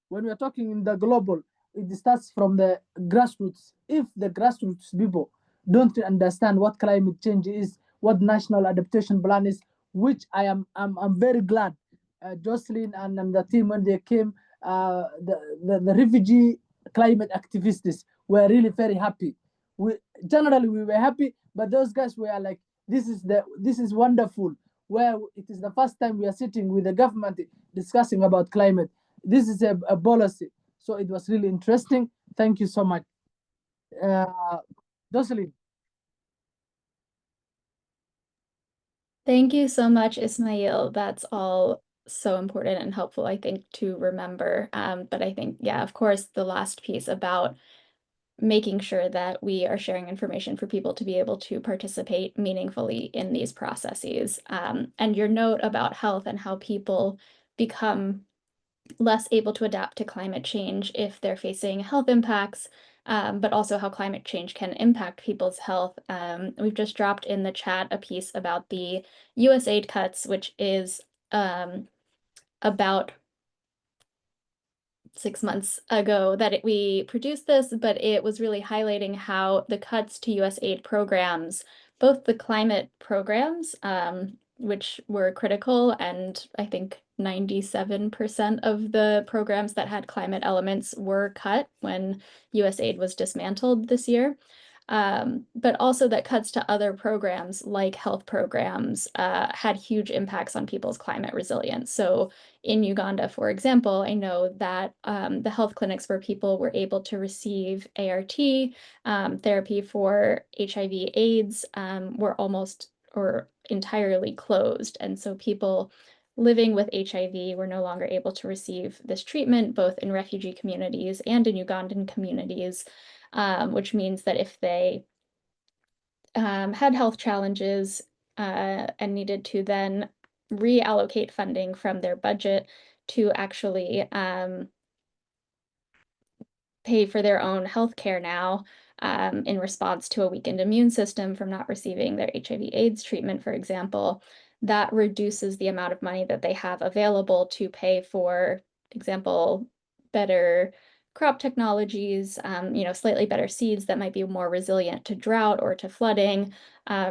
When we're talking in the global, it starts from the grassroots. If the grassroots people don't understand what climate change is, what national adaptation plan is, which I'm very glad Jocelyn and the team, when they came, the refugee climate activists were really very happy. Generally we were happy, but those guys were like, this is wonderful. Where it is the first time we are sitting with the government discussing about climate. This is a policy. So it was really interesting. Thank you so much. Jocelyn.
Thank you so much, Ismail. That's all so important and helpful, I think, to remember. But I think, yeah, of course, the last piece about making sure that we are sharing information for people to be able to participate meaningfully in these processes. And your note about health and how people become less able to adapt to climate change if they're facing health impacts, but also how climate change can impact people's health. We've just dropped in the chat a piece about the US aid cuts, which is about 6 months ago that we produced this, but it was really highlighting how the cuts to US aid programs, both the climate programs, which were critical, and I think 97% of the programs that had climate elements were cut when US aid was dismantled this year. But also that cuts to other programs like health programs had huge impacts on people's climate resilience. So in Uganda, for example, I know that the health clinics where people were able to receive ART therapy for HIV/AIDS were almost or entirely closed. And so people living with HIV were no longer able to receive this treatment, both in refugee communities and in Ugandan communities, which means that if they had health challenges and needed to then reallocate funding from their budget to actually pay for their own health care now in response to a weakened immune system from not receiving their HIV/AIDS treatment, for example, that reduces the amount of money that they have available to pay for example, better crop technologies, slightly better seeds that might be more resilient to drought or to flooding,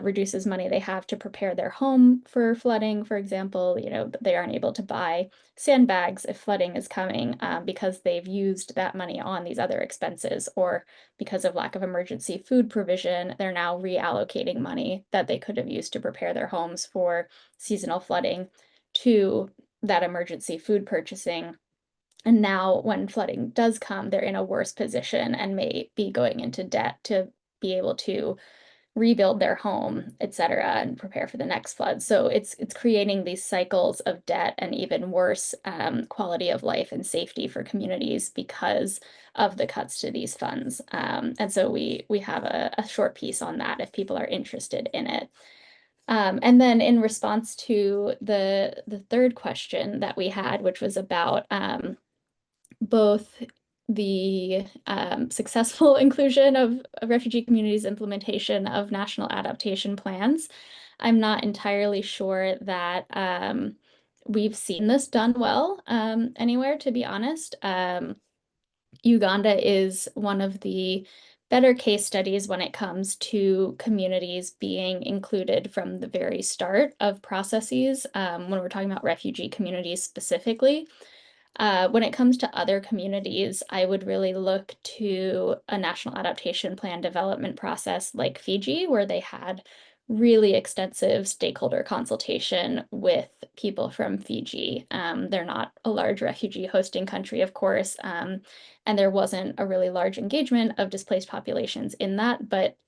reduces money they have to prepare their home for flooding, for example. They aren't able to buy sandbags if flooding is coming because they've used that money on these other expenses, or because of lack of emergency food provision, they're now reallocating money that they could have used to prepare their homes for seasonal flooding to that emergency food purchasing. And now when flooding does come, they're in a worse position and may be going into debt to be able to rebuild their home, et cetera, and prepare for the next flood. So it's creating these cycles of debt and even worse quality of life and safety for communities because of the cuts to these funds. And so we have a short piece on that if people are interested in it. And then in response to the third question that we had, which was about both the successful inclusion of refugee communities' implementation of national adaptation plans. I'm not entirely sure that we've seen this done well anywhere, to be honest. Uganda is one of the better case studies when it comes to communities being included from the very start of processes when we're talking about refugee communities specifically. When it comes to other communities, I would really look to a national adaptation plan development process like Fiji, where they had really extensive stakeholder consultation with people from Fiji. They're not a large refugee hosting country, of course, and there wasn't a really large engagement of displaced populations in that, but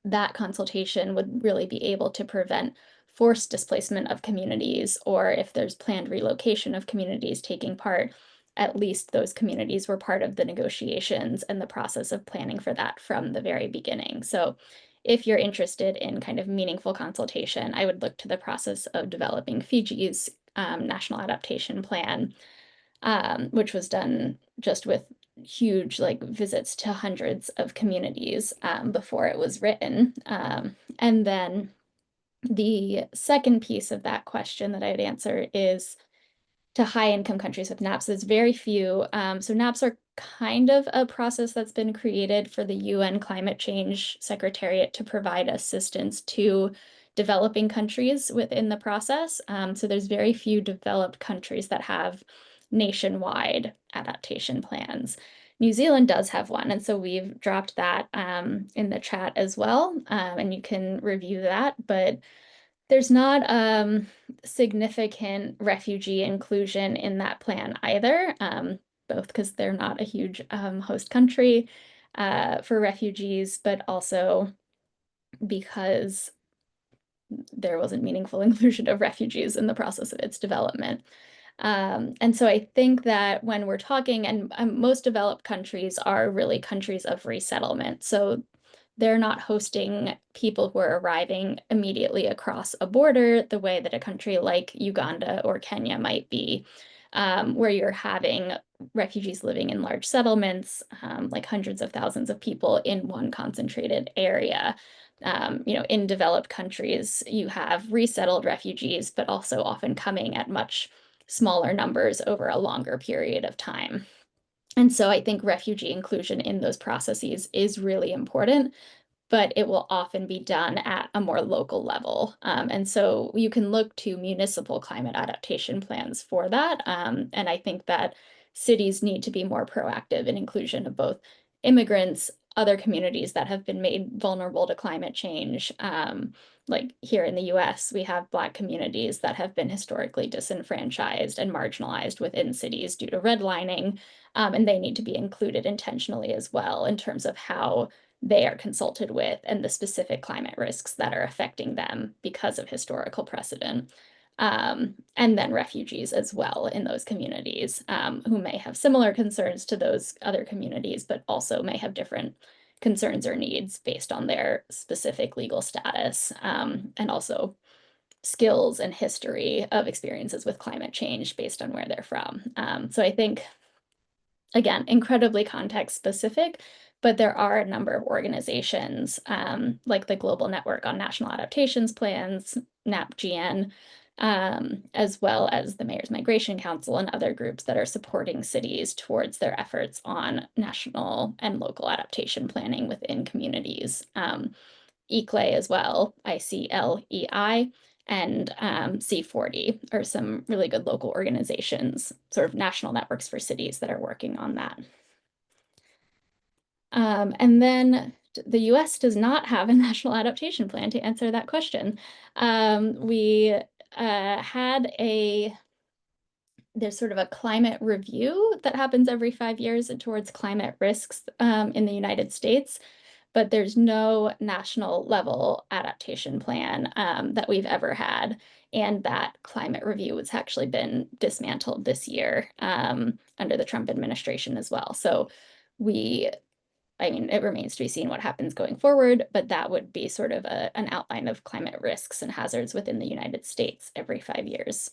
that consultation would really be able to prevent forced displacement of communities, or if there's planned relocation of communities taking part, at least those communities were part of the negotiations and the process of planning for that from the very beginning. So if you're interested in kind of meaningful consultation, I would look to the process of developing Fiji's national adaptation plan, which was done just with huge visits to hundreds of communities before it was written. And then the second piece of that question that I'd answer is to high-income countries with NAPs. There's very few. So NAPs are kind of a process that's been created for the UN Climate Change Secretariat to provide assistance to developing countries within the process. So there's very few developed countries that have nationwide adaptation plans. New Zealand does have one, and so we've dropped that in the chat as well, and you can review that. But there's not significant refugee inclusion in that plan either, both because they're not a huge host country for refugees, but also because there wasn't meaningful inclusion of refugees in the process of its development. And so I think that when we're talking, and most developed countries are really countries of resettlement. So they're not hosting people who are arriving immediately across a border the way that a country like Uganda or Kenya might be, where you're having refugees living in large settlements, like hundreds of thousands of people in one concentrated area. In developed countries, you have resettled refugees, but also often coming at much smaller numbers over a longer period of time. And so I think refugee inclusion in those processes is really important, but it will often be done at a more local level. And so you can look to municipal climate adaptation plans for that. And I think that cities need to be more proactive in inclusion of both immigrants, other communities that have been made vulnerable to climate change. Like here in the US, we have Black communities that have been historically disenfranchised and marginalized within cities due to redlining. And they need to be included intentionally as well in terms of how they are consulted with and the specific climate risks that are affecting them because of historical precedent. And then refugees as well in those communities who may have similar concerns to those other communities, but also may have different concerns or needs based on their specific legal status and also skills and history of experiences with climate change based on where they're from. So I think, again, incredibly context specific, but there are a number of organizations like the Global Network on National Adaptations Plans, NAPGN, as well as the Mayor's Migration Council and other groups that are supporting cities towards their efforts on national and local adaptation planning within communities. ICLEI as well, ICLEI, and C40 are some really good local organizations, sort of national networks for cities that are working on that. And then the US does not have a national adaptation plan to answer that question. We had there's sort of a climate review that happens every 5 years towards climate risks in the United States, but there's no national level adaptation plan that we've ever had. And that climate review has actually been dismantled this year under the Trump administration as well. So it remains to be seen what happens going forward, but that would be sort of an outline of climate risks and hazards within the United States every 5 years.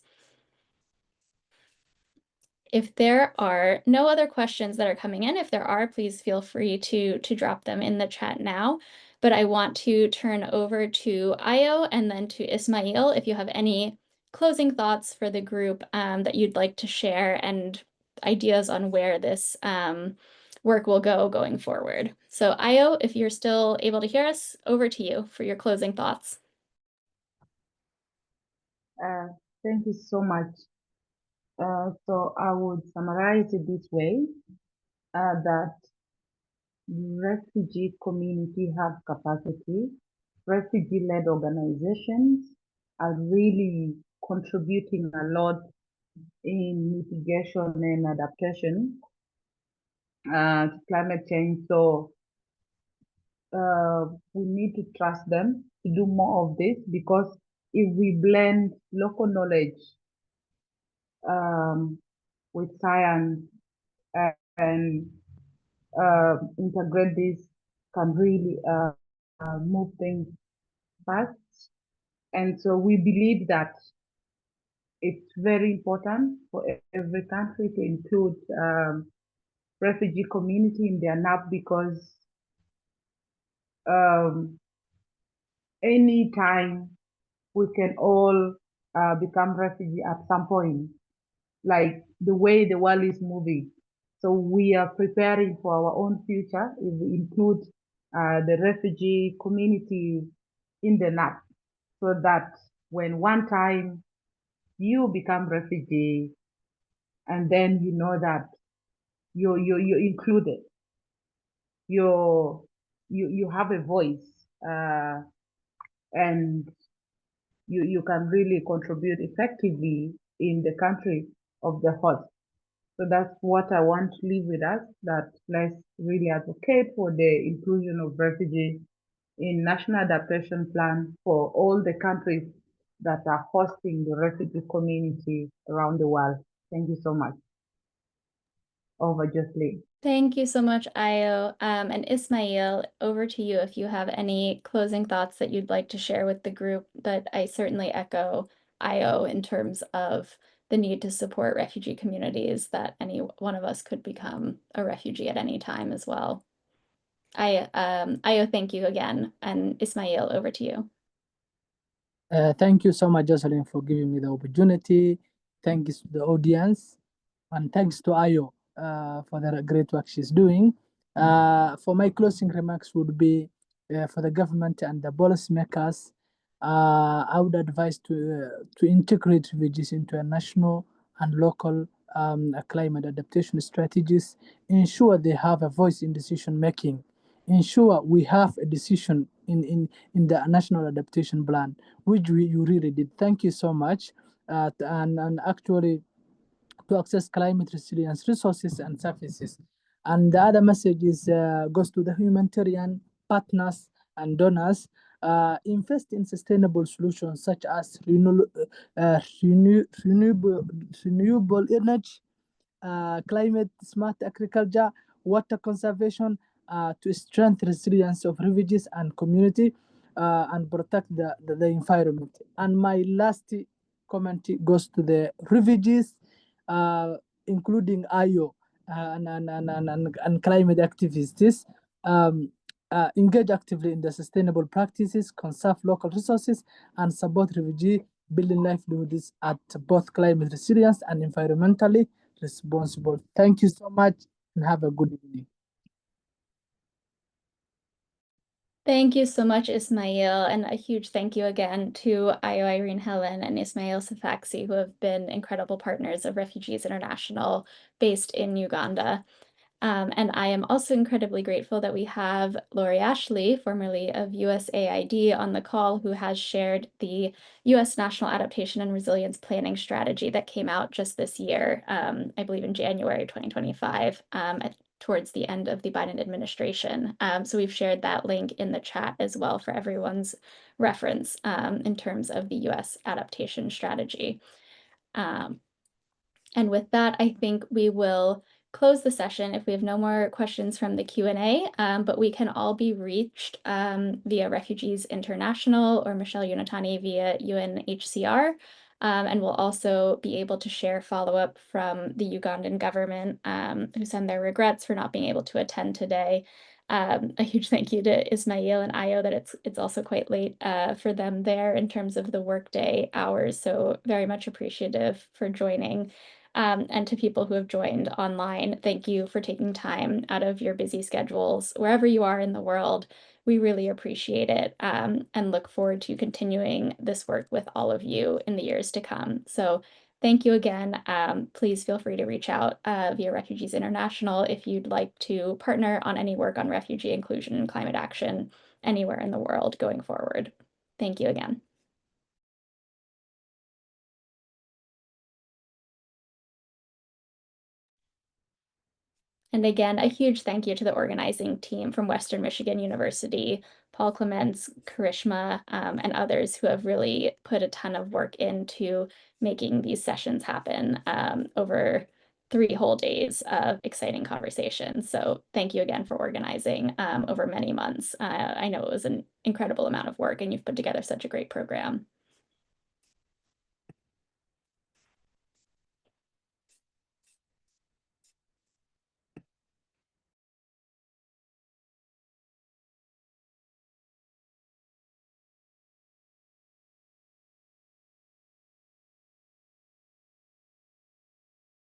If there are no other questions that are coming in, if there are, please feel free to drop them in the chat now. But I want to turn over to Ayo and then to Ismail if you have any closing thoughts for the group that you'd like to share and ideas on where this work will go going forward. So Ayo, if you're still able to hear us, over to you for your closing thoughts.
Thank you so much. So I would summarize it this way, that refugee community have capacity. Refugee-led organizations are really contributing a lot in mitigation and adaptation to climate change. So we need to trust them to do more of this, because if we blend local knowledge with science and integrate this, can really move things fast. And so we believe that it's very important for every country to include refugee community in their NAP, because any time we can all become refugee at some point, like the way the world is moving. So we are preparing for our own future if we include the refugee community in the NAP. so that when one time you become refugee, and then you know that you're included, you have a voice, and you can really contribute effectively in the country of the host. So that's what I want to leave with us, that let's really advocate for the inclusion of refugees in national adaptation plan for all the countries that are hosting the refugee community around the world. Thank you so much. Over, Jocelyn.
Thank you so much, Ayo. And Ismail, over to you if you have any closing thoughts that you'd like to share with the group. But I certainly echo Ayo in terms of the need to support refugee communities, that any one of us could become a refugee at any time as well. Ayo, thank you again. And Ismail, over to you.
Thank you so much, Jocelyn, for giving me the opportunity. Thanks to the audience, and thanks to Ayo for the great work she's doing. For my closing remarks would be for the government and the policymakers, I would advise to integrate refugees into a national and local climate adaptation strategies, ensure they have a voice in decision making, ensure we have a decision in the national adaptation plan, which you really did. Thank you so much. And actually, to access climate resilience resources and services. And the other message is goes to the humanitarian partners and donors. Invest in sustainable solutions such as renewable energy, climate smart agriculture, water conservation, to strengthen resilience of refugees and community, and protect the environment. And my last comment goes to the refugees, including Ayo and climate activists. Engage actively in the sustainable practices, conserve local resources, and support refugee building livelihoods at both climate resilience and environmentally responsible. Thank you so much and have a good evening.
Thank you so much, Ismail, and a huge thank you again to Ayo Irene Helen and Ismail Safaxi, who have been incredible partners of Refugees International based in Uganda. And I am also incredibly grateful that we have Lori Ashley, formerly of USAID, on the call, who has shared the U.S. National Adaptation and Resilience Planning Strategy that came out just this year, I believe in January 2025, towards the end of the Biden administration. So we've shared that link in the chat as well for everyone's reference in terms of the U.S. adaptation strategy. And with that, I think we will close the session if we have no more questions from the Q&A, but we can all be reached via Refugees International or Michelle Unitani via UNHCR. And we'll also be able to share follow-up from the Ugandan government, who send their regrets for not being able to attend today. A huge thank you to Ismail and Ayo that it's also quite late for them there in terms of the workday hours. So very much appreciative for joining. And to people who have joined online, thank you for taking time out of your busy schedules, wherever you are in the world. We really appreciate it, and look forward to continuing this work with all of you in the years to come. So thank you again. Please feel free to reach out via Refugees International if you'd like to partner on any work on refugee inclusion and climate action anywhere in the world going forward. Thank you again. And again, a huge thank you to the organizing team from Western Michigan University, Paul Clements, Karishma, and others who have really put a ton of work into making these sessions happen over 3 whole days of exciting conversations. So thank you again for organizing over many months. I know it was an incredible amount of work and you've put together such a great program.